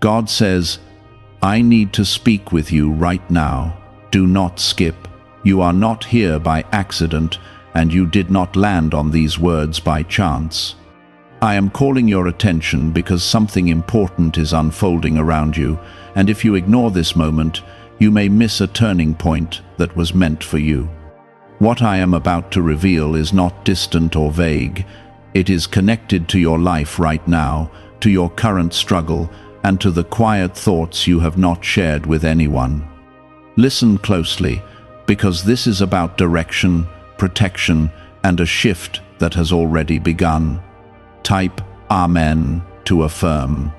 God says, I need to speak with you right now. Do not skip. You are not here by accident, and you did not land on these words by chance. I am calling your attention because something important is unfolding around you, and if you ignore this moment, you may miss a turning point that was meant for you. What I am about to reveal is not distant or vague. It is connected to your life right now, to your current struggle, and to the quiet thoughts you have not shared with anyone. Listen closely, because this is about direction, protection, and a shift that has already begun. Type Amen to affirm.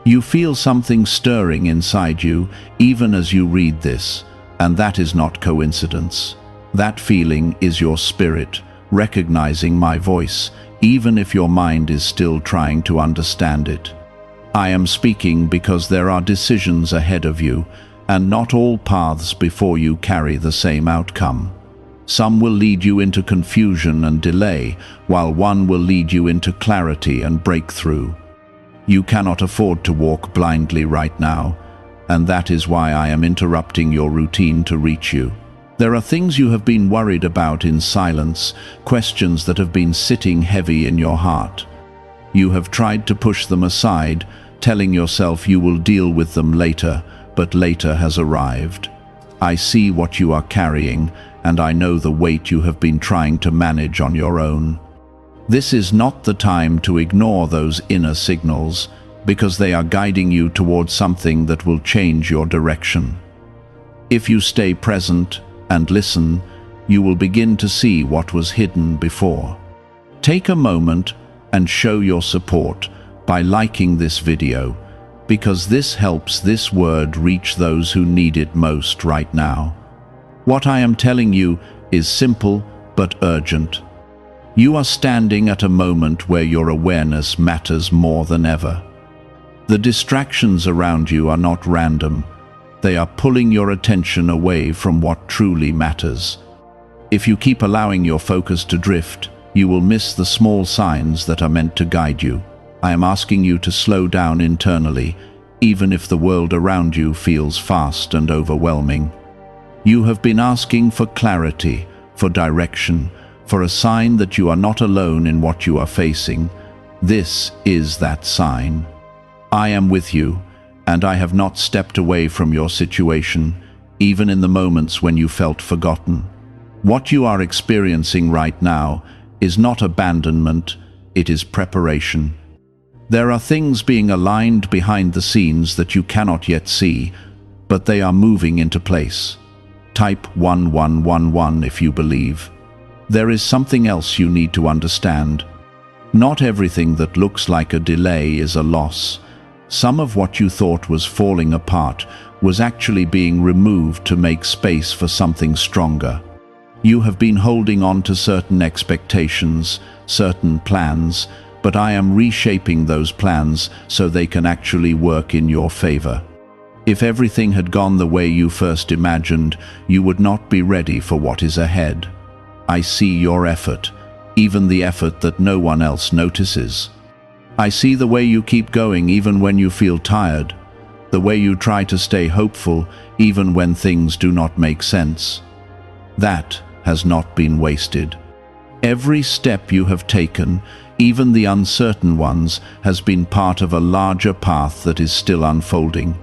You feel something stirring inside you even as you read this, and that is not coincidence. That feeling is your spirit recognizing my voice, even if your mind is still trying to understand it. I am speaking because there are decisions ahead of you, and not all paths before you carry the same outcome. Some will lead you into confusion and delay, while one will lead you into clarity and breakthrough. You cannot afford to walk blindly right now, and that is why I am interrupting your routine to reach you. There are things you have been worried about in silence, questions that have been sitting heavy in your heart. You have tried to push them aside, telling yourself you will deal with them later, but later has arrived. I see what you are carrying, and I know the weight you have been trying to manage on your own. This is not the time to ignore those inner signals, because they are guiding you towards something that will change your direction. If you stay present and listen, you will begin to see what was hidden before. Take a moment and show your support by liking this video, because this helps this word reach those who need it most right now. What I am telling you is simple but urgent. You are standing at a moment where your awareness matters more than ever. The distractions around you are not random. They are pulling your attention away from what truly matters. If you keep allowing your focus to drift, you will miss the small signs that are meant to guide you. I am asking you to slow down internally, even if the world around you feels fast and overwhelming. You have been asking for clarity, for direction, for a sign that you are not alone in what you are facing. This is that sign. I am with you, and I have not stepped away from your situation, even in the moments when you felt forgotten. What you are experiencing right now is not abandonment, it is preparation. There are things being aligned behind the scenes that you cannot yet see, but they are moving into place. Type 1111 if you believe. There is something else you need to understand. Not everything that looks like a delay is a loss. Some of what you thought was falling apart was actually being removed to make space for something stronger. You have been holding on to certain expectations, certain plans, but I am reshaping those plans so they can actually work in your favor. If everything had gone the way you first imagined, you would not be ready for what is ahead. I see your effort, even the effort that no one else notices. I see the way you keep going even when you feel tired, the way you try to stay hopeful even when things do not make sense. That has not been wasted. Every step you have taken, even the uncertain ones, has been part of a larger path that is still unfolding.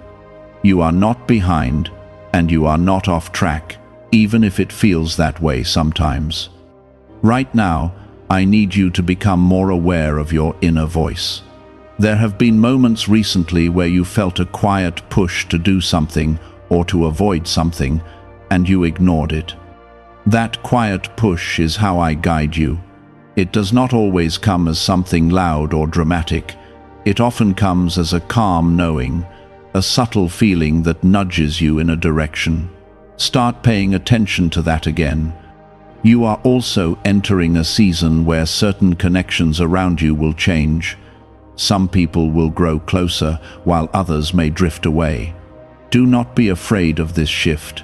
You are not behind, and you are not off track, even if it feels that way sometimes. Right now, I need you to become more aware of your inner voice. There have been moments recently where you felt a quiet push to do something or to avoid something, and you ignored it. That quiet push is how I guide you. It does not always come as something loud or dramatic. It often comes as a calm knowing, a subtle feeling that nudges you in a direction. Start paying attention to that again. You are also entering a season where certain connections around you will change. Some people will grow closer, while others may drift away. Do not be afraid of this shift.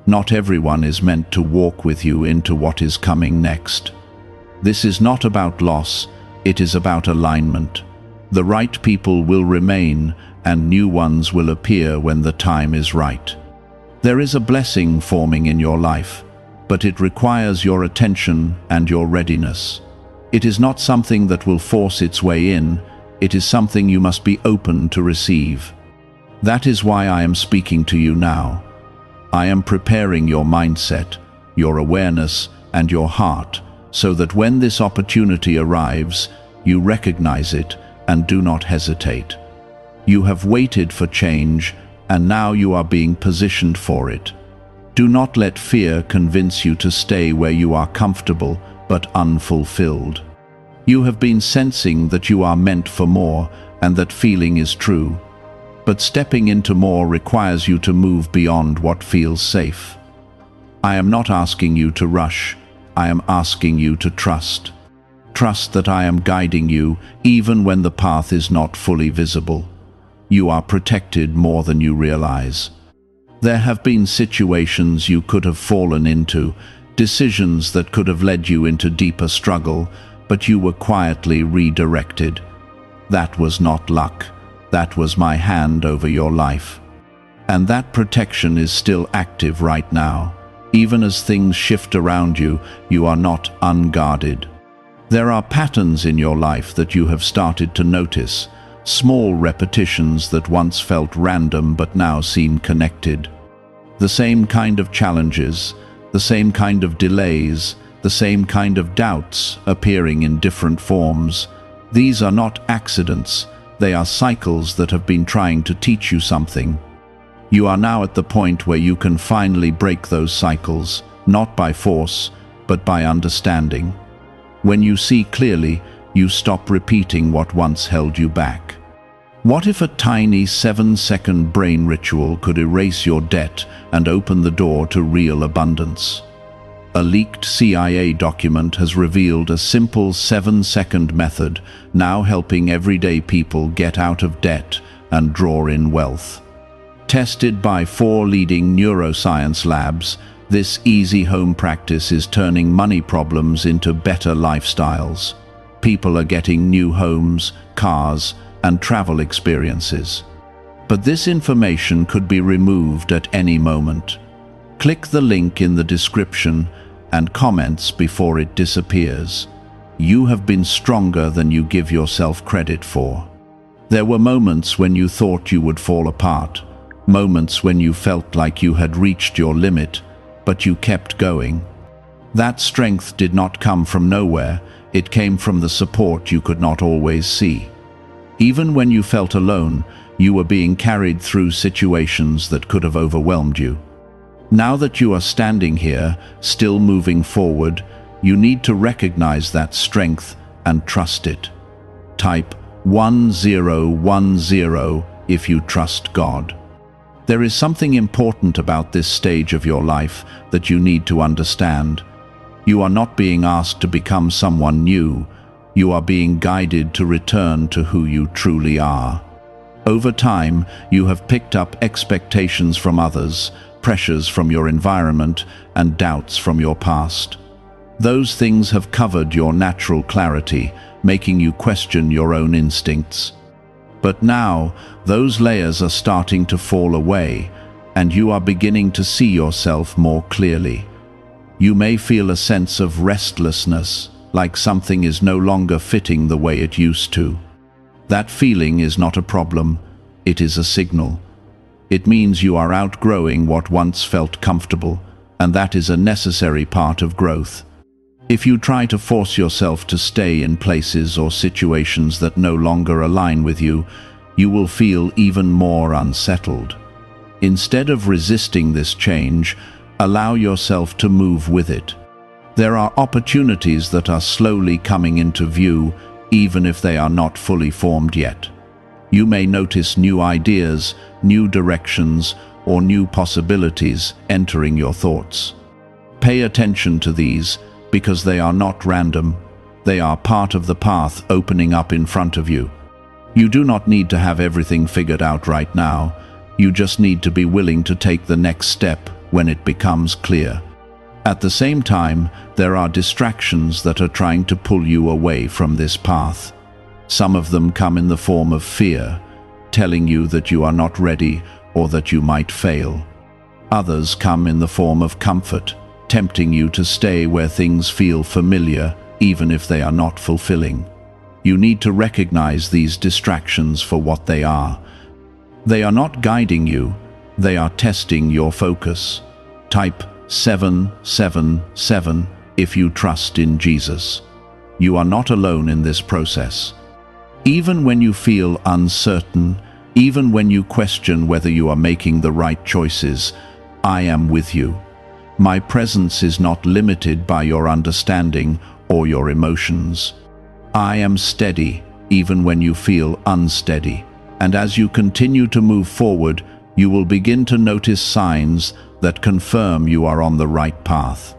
Not everyone is meant to walk with you into what is coming next. This is not about loss, it is about alignment. The right people will remain, and new ones will appear when the time is right. There is a blessing forming in your life, but it requires your attention and your readiness. It is not something that will force its way in, it is something you must be open to receive. That is why I am speaking to you now. I am preparing your mindset, your awareness, and your heart, so that when this opportunity arrives, you recognize it and do not hesitate. You have waited for change, and now you are being positioned for it. Do not let fear convince you to stay where you are comfortable but unfulfilled. You have been sensing that you are meant for more, and that feeling is true. But stepping into more requires you to move beyond what feels safe. I am not asking you to rush, I am asking you to trust. Trust that I am guiding you even when the path is not fully visible. You are protected more than you realize. There have been situations you could have fallen into, decisions that could have led you into deeper struggle, but you were quietly redirected. That was not luck. That was my hand over your life. And that protection is still active right now. Even as things shift around you, you are not unguarded. There are patterns in your life that you have started to notice, small repetitions that once felt random but now seem connected. The same kind of challenges, the same kind of delays, the same kind of doubts appearing in different forms. These are not accidents, they are cycles that have been trying to teach you something. You are now at the point where you can finally break those cycles, not by force, but by understanding. When you see clearly, you stop repeating what once held you back. What if a tiny 7-second brain ritual could erase your debt and open the door to real abundance? A leaked CIA document has revealed a simple 7-second method, now helping everyday people get out of debt and draw in wealth. Tested by 4 leading neuroscience labs, this easy home practice is turning money problems into better lifestyles. People are getting new homes, cars, and travel experiences. But this information could be removed at any moment. Click the link in the description and comments before it disappears. You have been stronger than you give yourself credit for. There were moments when you thought you would fall apart, moments when you felt like you had reached your limit, but you kept going. That strength did not come from nowhere, it came from the support you could not always see. Even when you felt alone, you were being carried through situations that could have overwhelmed you. Now that you are standing here, still moving forward, you need to recognize that strength and trust it. Type 1010 if you trust God. There is something important about this stage of your life that you need to understand. You are not being asked to become someone new. You are being guided to return to who you truly are. Over time, you have picked up expectations from others, pressures from your environment, and doubts from your past. Those things have covered your natural clarity, making you question your own instincts. But now, those layers are starting to fall away, and you are beginning to see yourself more clearly. You may feel a sense of restlessness, like something is no longer fitting the way it used to. That feeling is not a problem, it is a signal. It means you are outgrowing what once felt comfortable, and that is a necessary part of growth. If you try to force yourself to stay in places or situations that no longer align with you, you will feel even more unsettled. Instead of resisting this change, allow yourself to move with it. There are opportunities that are slowly coming into view, even if they are not fully formed yet. You may notice new ideas, new directions, or new possibilities entering your thoughts. Pay attention to these, because they are not random. They are part of the path opening up in front of you. You do not need to have everything figured out right now. You just need to be willing to take the next step when it becomes clear. At the same time, there are distractions that are trying to pull you away from this path. Some of them come in the form of fear. telling you that you are not ready or that you might fail. Others come in the form of comfort, tempting you to stay where things feel familiar, even if they are not fulfilling. You need to recognize these distractions for what they are. They are not guiding you, they are testing your focus. Type 777 if you trust in Jesus. You are not alone in this process. Even when you feel uncertain, even when you question whether you are making the right choices, I am with you. My presence is not limited by your understanding or your emotions. I am steady even when you feel unsteady. And as you continue to move forward, you will begin to notice signs that confirm you are on the right path.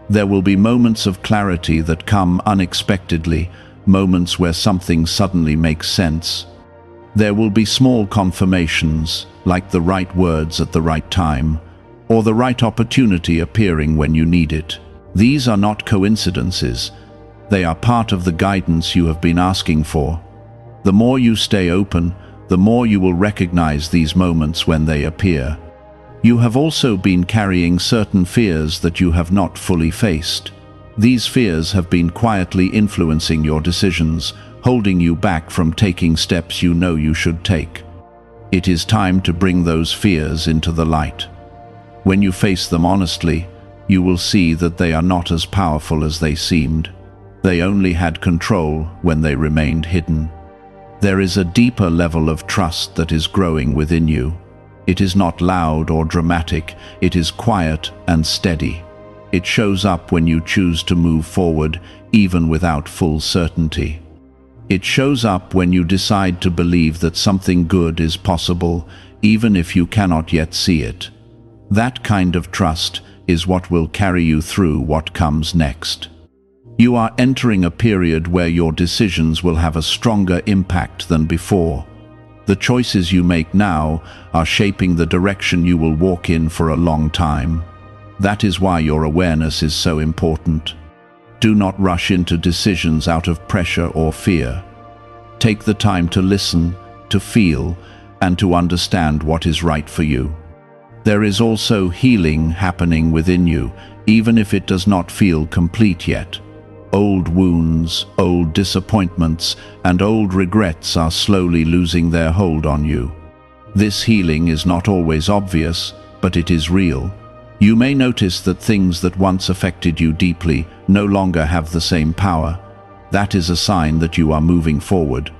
There will be moments of clarity that come unexpectedly, moments where something suddenly makes sense. There will be small confirmations, like the right words at the right time, or the right opportunity appearing when you need it. These are not coincidences. They are part of the guidance you have been asking for. The more you stay open, the more you will recognize these moments when they appear. You have also been carrying certain fears that you have not fully faced. These fears have been quietly influencing your decisions, holding you back from taking steps you know you should take. It is time to bring those fears into the light. When you face them honestly, you will see that they are not as powerful as they seemed. They only had control when they remained hidden. There is a deeper level of trust that is growing within you. It is not loud or dramatic, it is quiet and steady. It shows up when you choose to move forward, even without full certainty. It shows up when you decide to believe that something good is possible, even if you cannot yet see it. That kind of trust is what will carry you through what comes next. You are entering a period where your decisions will have a stronger impact than before. The choices you make now are shaping the direction you will walk in for a long time. That is why your awareness is so important. Do not rush into decisions out of pressure or fear. Take the time to listen, to feel, and to understand what is right for you. There is also healing happening within you, even if it does not feel complete yet. Old wounds, old disappointments, and old regrets are slowly losing their hold on you. This healing is not always obvious, but it is real. You may notice that things that once affected you deeply no longer have the same power. That is a sign that you are moving forward.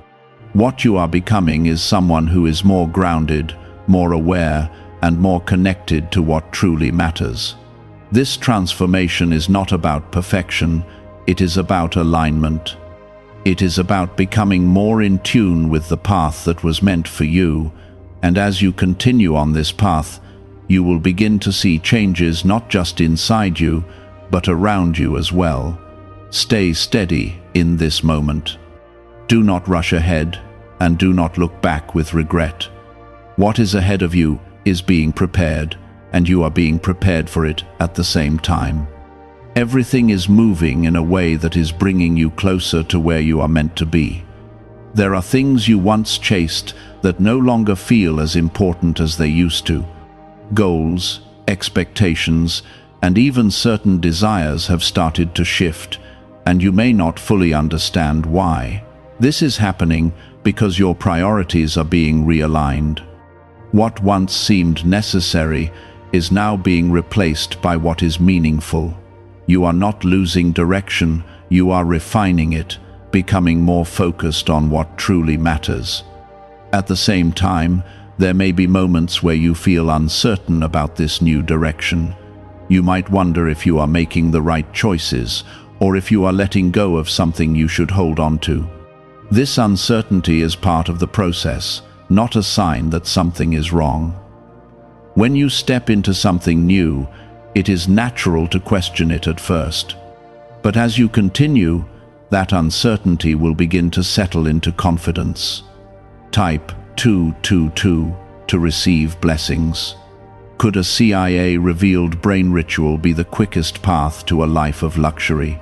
What you are becoming is someone who is more grounded, more aware, and more connected to what truly matters. This transformation is not about perfection. It is about alignment. It is about becoming more in tune with the path that was meant for you, and as you continue on this path, you will begin to see changes not just inside you, but around you as well. Stay steady in this moment. Do not rush ahead, and do not look back with regret. What is ahead of you is being prepared, and you are being prepared for it at the same time. Everything is moving in a way that is bringing you closer to where you are meant to be. There are things you once chased that no longer feel as important as they used to. Goals, expectations, and even certain desires have started to shift, and you may not fully understand why. This is happening because your priorities are being realigned. What once seemed necessary is now being replaced by what is meaningful. You are not losing direction, you are refining it, becoming more focused on what truly matters. At the same time, there may be moments where you feel uncertain about this new direction. You might wonder if you are making the right choices, or if you are letting go of something you should hold on to. This uncertainty is part of the process, not a sign that something is wrong. When you step into something new, it is natural to question it at first. But as you continue, that uncertainty will begin to settle into confidence. Type 222 to receive blessings. Could a CIA-revealed brain ritual be the quickest path to a life of luxury?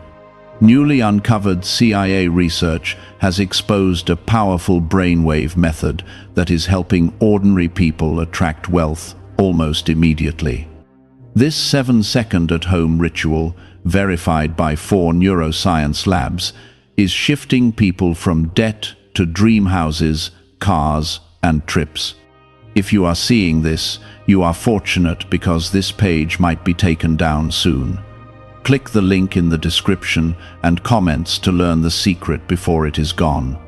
Newly uncovered CIA research has exposed a powerful brainwave method that is helping ordinary people attract wealth almost immediately. This 7-second at-home ritual, verified by 4 neuroscience labs, is shifting people from debt to dream houses, cars, and trips. If you are seeing this, you are fortunate because this page might be taken down soon. Click the link in the description and comments to learn the secret before it is gone.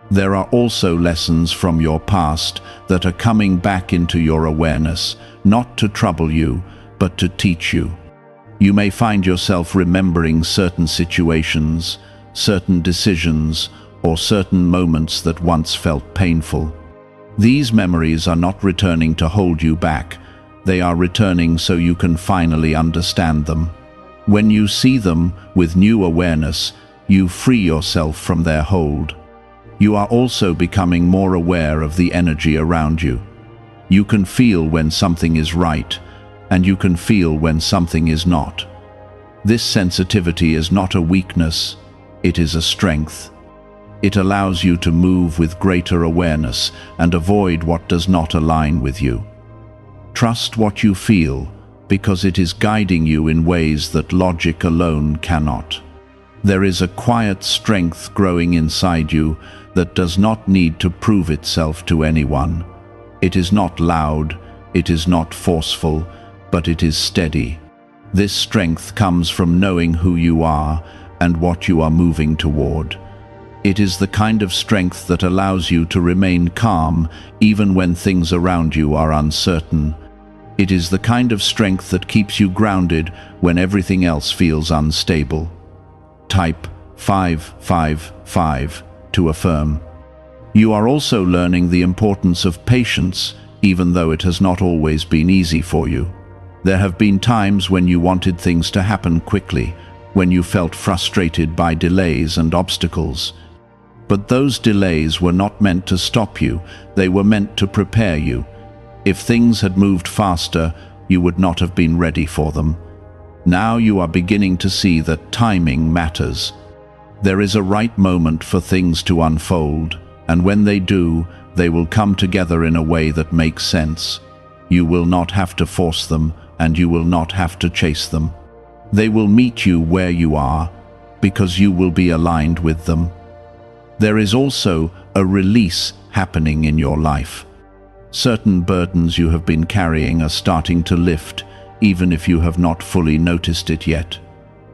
There are also lessons from your past that are coming back into your awareness, not to trouble you, but to teach you. You may find yourself remembering certain situations, certain decisions, or certain moments that once felt painful. These memories are not returning to hold you back. They are returning so you can finally understand them. When you see them with new awareness, you free yourself from their hold. You are also becoming more aware of the energy around you. You can feel when something is right, and you can feel when something is not. This sensitivity is not a weakness, it is a strength. It allows you to move with greater awareness and avoid what does not align with you. Trust what you feel, because it is guiding you in ways that logic alone cannot. There is a quiet strength growing inside you that does not need to prove itself to anyone. It is not loud, it is not forceful, but it is steady. This strength comes from knowing who you are and what you are moving toward. It is the kind of strength that allows you to remain calm even when things around you are uncertain. It is the kind of strength that keeps you grounded when everything else feels unstable. Type 555 to affirm. You are also learning the importance of patience, even though it has not always been easy for you. There have been times when you wanted things to happen quickly, when you felt frustrated by delays and obstacles. But those delays were not meant to stop you, they were meant to prepare you. If things had moved faster, you would not have been ready for them. Now you are beginning to see that timing matters. There is a right moment for things to unfold, and when they do, they will come together in a way that makes sense. You will not have to force them, and you will not have to chase them. They will meet you where you are, because you will be aligned with them. There is also a release happening in your life. Certain burdens you have been carrying are starting to lift, even if you have not fully noticed it yet.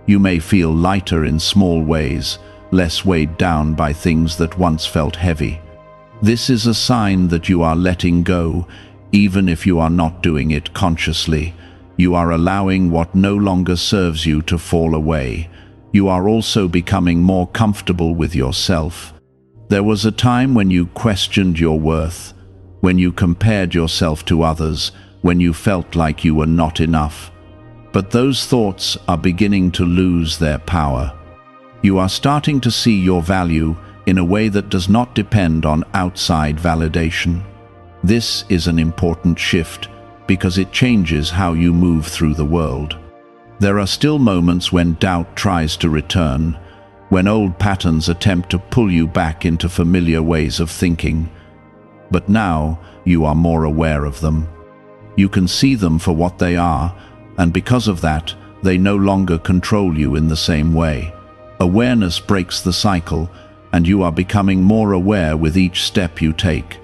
You may feel lighter in small ways, less weighed down by things that once felt heavy. This is a sign that you are letting go, even if you are not doing it consciously. You are allowing what no longer serves you to fall away. You are also becoming more comfortable with yourself. There was a time when you questioned your worth, when you compared yourself to others, when you felt like you were not enough. But those thoughts are beginning to lose their power. You are starting to see your value in a way that does not depend on outside validation. This is an important shift because it changes how you move through the world. There are still moments when doubt tries to return, when old patterns attempt to pull you back into familiar ways of thinking. But now you are more aware of them. You can see them for what they are, and because of that, they no longer control you in the same way. Awareness breaks the cycle, and you are becoming more aware with each step you take.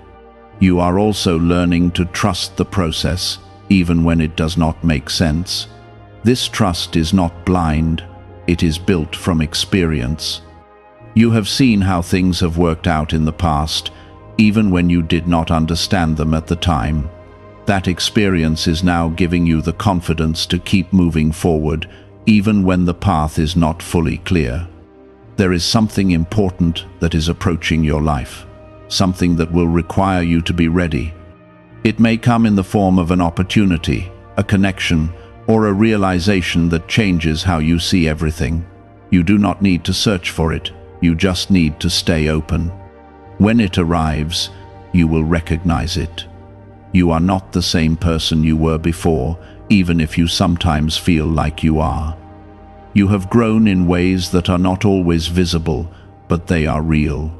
You are also learning to trust the process, even when it does not make sense. This trust is not blind, it is built from experience. You have seen how things have worked out in the past, even when you did not understand them at the time. That experience is now giving you the confidence to keep moving forward, even when the path is not fully clear. There is something important that is approaching your life, something that will require you to be ready. It may come in the form of an opportunity, a connection, or a realization that changes how you see everything. You do not need to search for it, you just need to stay open. When it arrives, you will recognize it. You are not the same person you were before, even if you sometimes feel like you are. You have grown in ways that are not always visible, but they are real.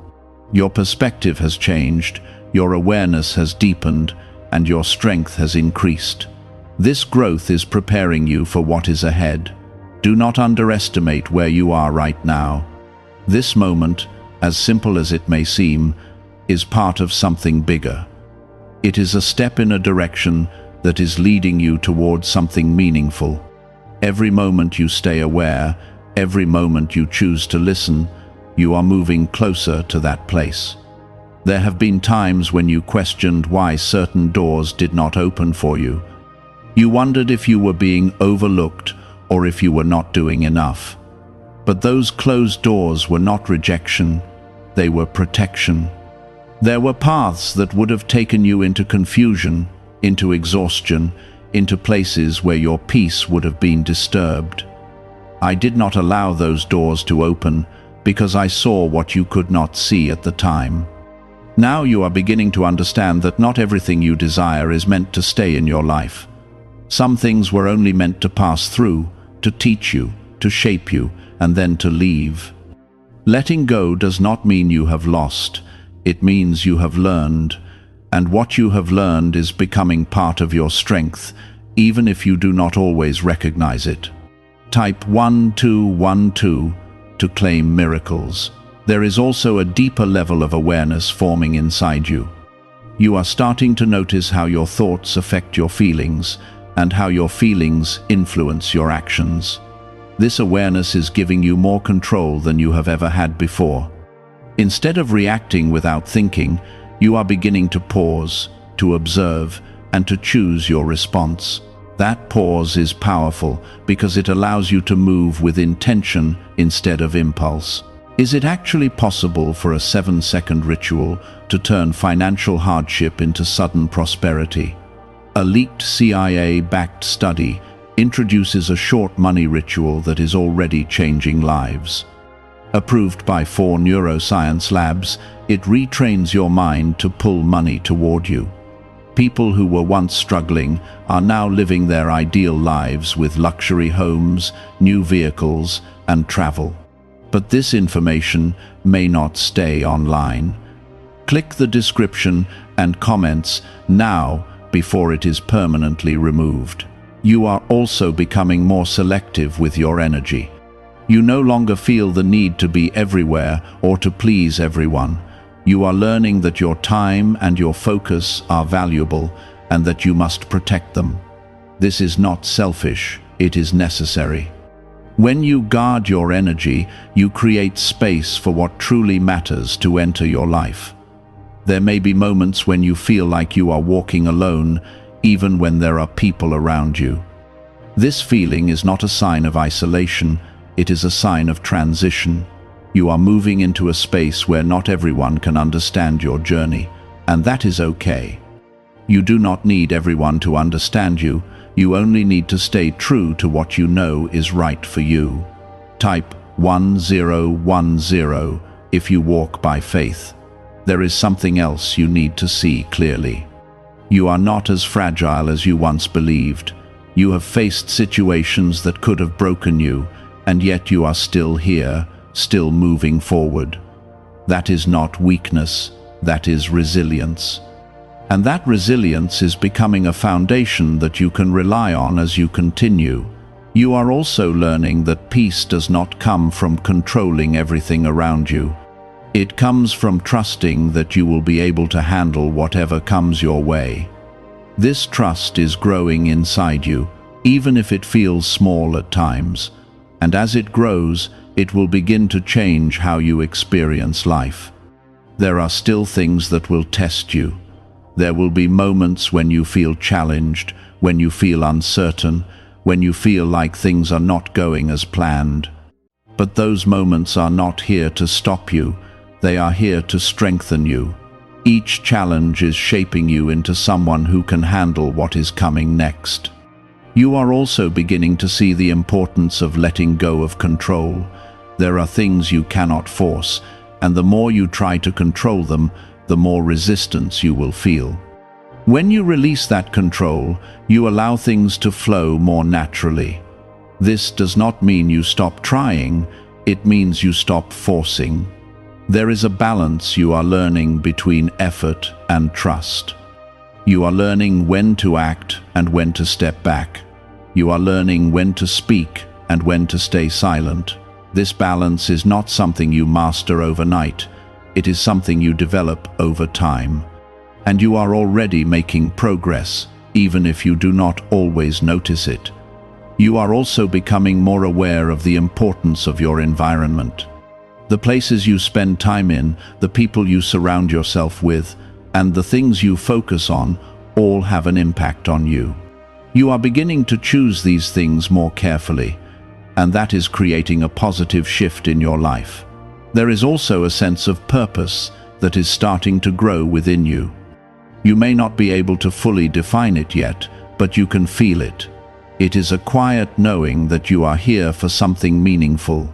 Your perspective has changed, your awareness has deepened, and your strength has increased. This growth is preparing you for what is ahead. Do not underestimate where you are right now. This moment, as simple as it may seem, is part of something bigger. It is a step in a direction that is leading you towards something meaningful. Every moment you stay aware, every moment you choose to listen, you are moving closer to that place. There have been times when you questioned why certain doors did not open for you. You wondered if you were being overlooked or if you were not doing enough. But those closed doors were not rejection, they were protection. There were paths that would have taken you into confusion, into exhaustion, into places where your peace would have been disturbed. I did not allow those doors to open because I saw what you could not see at the time. Now you are beginning to understand that not everything you desire is meant to stay in your life. Some things were only meant to pass through, to teach you, to shape you, and then to leave. Letting go does not mean you have lost. It means you have learned, and what you have learned is becoming part of your strength, even if you do not always recognize it. Type 1212 to claim miracles. There is also a deeper level of awareness forming inside you. You are starting to notice how your thoughts affect your feelings, and how your feelings influence your actions. This awareness is giving you more control than you have ever had before. Instead of reacting without thinking, you are beginning to pause, to observe, and to choose your response. That pause is powerful because it allows you to move with intention instead of impulse. Is it actually possible for a 7-second ritual to turn financial hardship into sudden prosperity? A leaked CIA-backed study introduces a short money ritual that is already changing lives. Approved by 4 neuroscience labs, it retrains your mind to pull money toward you. People who were once struggling are now living their ideal lives with luxury homes, new vehicles, and travel. But this information may not stay online. Click the description and comments now before it is permanently removed. You are also becoming more selective with your energy. You no longer feel the need to be everywhere or to please everyone. You are learning that your time and your focus are valuable and that you must protect them. This is not selfish, it is necessary. When you guard your energy, you create space for what truly matters to enter your life. There may be moments when you feel like you are walking alone, even when there are people around you. This feeling is not a sign of isolation, it is a sign of transition. You are moving into a space where not everyone can understand your journey, and that is okay. You do not need everyone to understand you, you only need to stay true to what you know is right for you. Type 1010 if you walk by faith. There is something else you need to see clearly. You are not as fragile as you once believed. You have faced situations that could have broken you, and yet you are still here, still moving forward. That is not weakness, that is resilience. And that resilience is becoming a foundation that you can rely on as you continue. You are also learning that peace does not come from controlling everything around you. It comes from trusting that you will be able to handle whatever comes your way. This trust is growing inside you, even if it feels small at times. And as it grows, it will begin to change how you experience life. There are still things that will test you. There will be moments when you feel challenged, when you feel uncertain, when you feel like things are not going as planned. But those moments are not here to stop you. They are here to strengthen you. Each challenge is shaping you into someone who can handle what is coming next. You are also beginning to see the importance of letting go of control. There are things you cannot force, and the more you try to control them, the more resistance you will feel. When you release that control, you allow things to flow more naturally. This does not mean you stop trying, it means you stop forcing. There is a balance you are learning between effort and trust. You are learning when to act and when to step back. You are learning when to speak and when to stay silent. This balance is not something you master overnight. It is something you develop over time. And you are already making progress, even if you do not always notice it. You are also becoming more aware of the importance of your environment. The places you spend time in, the people you surround yourself with, and the things you focus on all have an impact on you. You are beginning to choose these things more carefully, and that is creating a positive shift in your life. There is also a sense of purpose that is starting to grow within you. You may not be able to fully define it yet, but you can feel it. It is a quiet knowing that you are here for something meaningful.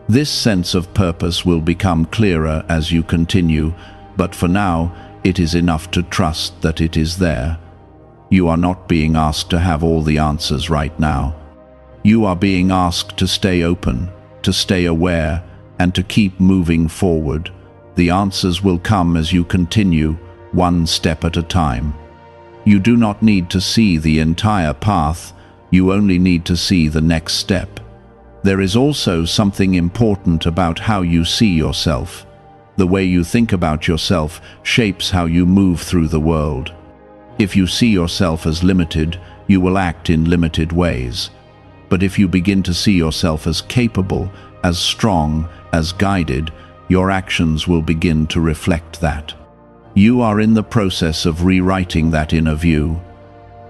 This sense of purpose will become clearer as you continue, but for now, it is enough to trust that it is there. You are not being asked to have all the answers right now. You are being asked to stay open, to stay aware, and to keep moving forward. The answers will come as you continue, one step at a time. You do not need to see the entire path, you only need to see the next step. There is also something important about how you see yourself. The way you think about yourself shapes how you move through the world. If you see yourself as limited, you will act in limited ways. But if you begin to see yourself as capable, as strong, as guided, your actions will begin to reflect that. You are in the process of rewriting that inner view.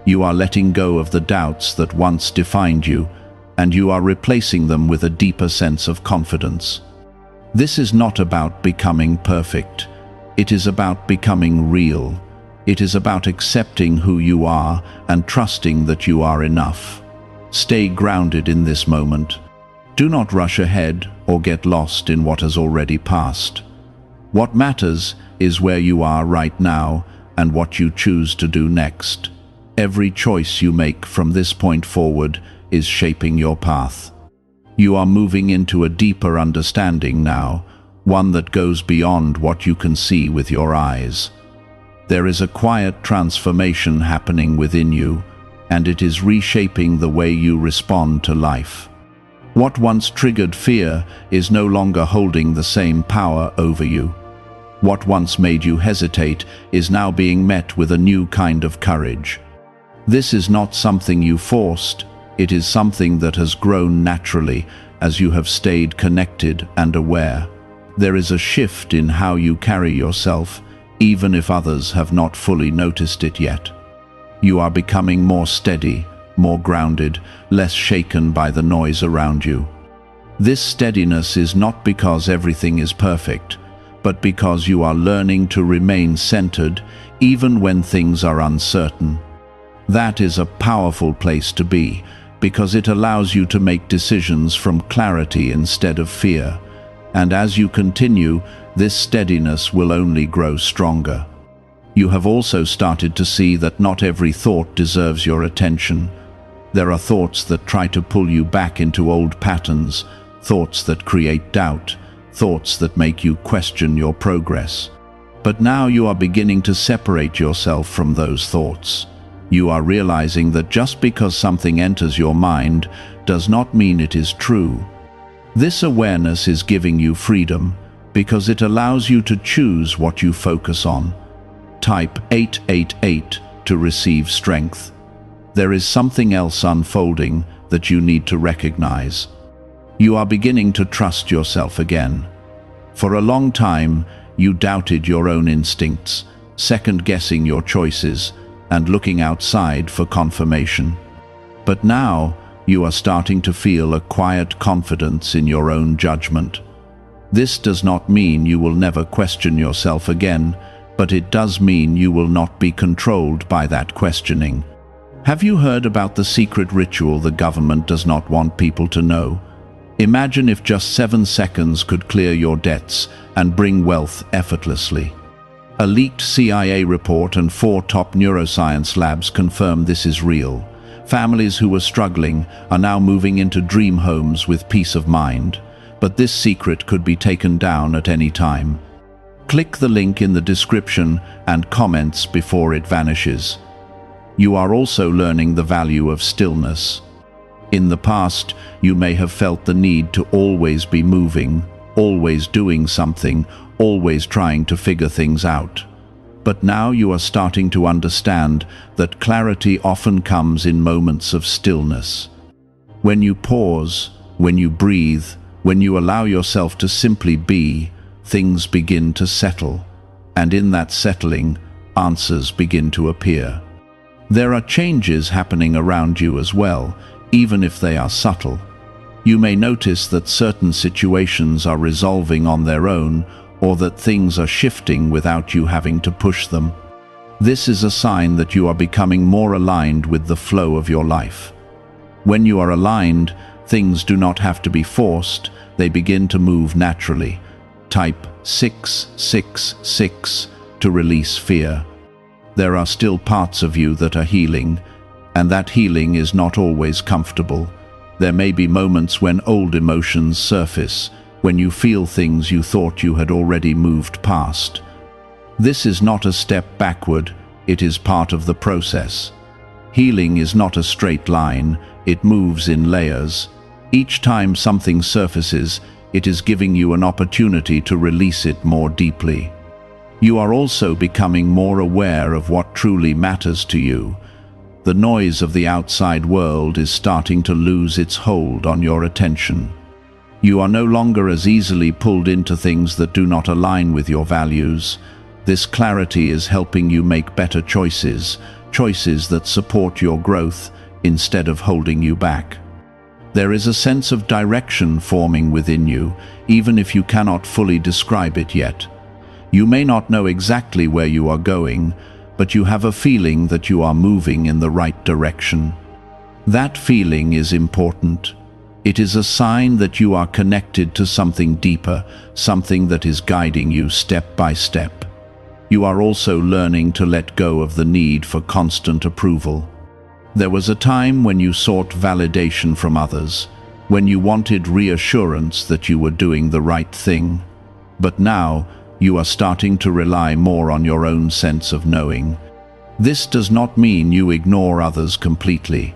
You are letting go of the doubts that once defined you, and you are replacing them with a deeper sense of confidence. This is not about becoming perfect. It is about becoming real. It is about accepting who you are and trusting that you are enough. Stay grounded in this moment. Do not rush ahead or get lost in what has already passed. What matters is where you are right now and what you choose to do next. Every choice you make from this point forward is shaping your path. You are moving into a deeper understanding now, one that goes beyond what you can see with your eyes. There is a quiet transformation happening within you, and it is reshaping the way you respond to life. What once triggered fear is no longer holding the same power over you. What once made you hesitate is now being met with a new kind of courage. This is not something you forced. It is something that has grown naturally as you have stayed connected and aware. There is a shift in how you carry yourself, even if others have not fully noticed it yet. You are becoming more steady, more grounded, less shaken by the noise around you. This steadiness is not because everything is perfect, but because you are learning to remain centered even when things are uncertain. That is a powerful place to be, because it allows you to make decisions from clarity instead of fear. And as you continue, this steadiness will only grow stronger. You have also started to see that not every thought deserves your attention. There are thoughts that try to pull you back into old patterns, thoughts that create doubt, thoughts that make you question your progress. But now you are beginning to separate yourself from those thoughts. You are realizing that just because something enters your mind does not mean it is true. This awareness is giving you freedom because it allows you to choose what you focus on. Type 888 to receive strength. There is something else unfolding that you need to recognize. You are beginning to trust yourself again. For a long time, you doubted your own instincts, second-guessing your choices, and looking outside for confirmation. But now, you are starting to feel a quiet confidence in your own judgment. This does not mean you will never question yourself again, but it does mean you will not be controlled by that questioning. Have you heard about the secret ritual the government does not want people to know? Imagine if just 7 seconds could clear your debts and bring wealth effortlessly. A leaked CIA report and 4 top neuroscience labs confirm this is real. Families who were struggling are now moving into dream homes with peace of mind, but this secret could be taken down at any time. Click the link in the description and comments before it vanishes. You are also learning the value of stillness. In the past, you may have felt the need to always be moving, always doing something, always trying to figure things out. But now you are starting to understand that clarity often comes in moments of stillness. When you pause, when you breathe, when you allow yourself to simply be, things begin to settle. And in that settling, answers begin to appear. There are changes happening around you as well, even if they are subtle. You may notice that certain situations are resolving on their own, or that things are shifting without you having to push them. This is a sign that you are becoming more aligned with the flow of your life. When you are aligned, things do not have to be forced, they begin to move naturally. Type 666 to release fear. There are still parts of you that are healing, and that healing is not always comfortable. There may be moments when old emotions surface, when you feel things you thought you had already moved past. This is not a step backward, it is part of the process. Healing is not a straight line, it moves in layers. Each time something surfaces, it is giving you an opportunity to release it more deeply. You are also becoming more aware of what truly matters to you. The noise of the outside world is starting to lose its hold on your attention. You are no longer as easily pulled into things that do not align with your values. This clarity is helping you make better choices, choices that support your growth instead of holding you back. There is a sense of direction forming within you, even if you cannot fully describe it yet. You may not know exactly where you are going, but you have a feeling that you are moving in the right direction. That feeling is important. It is a sign that you are connected to something deeper, something that is guiding you step by step. You are also learning to let go of the need for constant approval. There was a time when you sought validation from others, when you wanted reassurance that you were doing the right thing. But now, you are starting to rely more on your own sense of knowing. This does not mean you ignore others completely,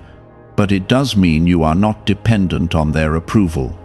but it does mean you are not dependent on their approval.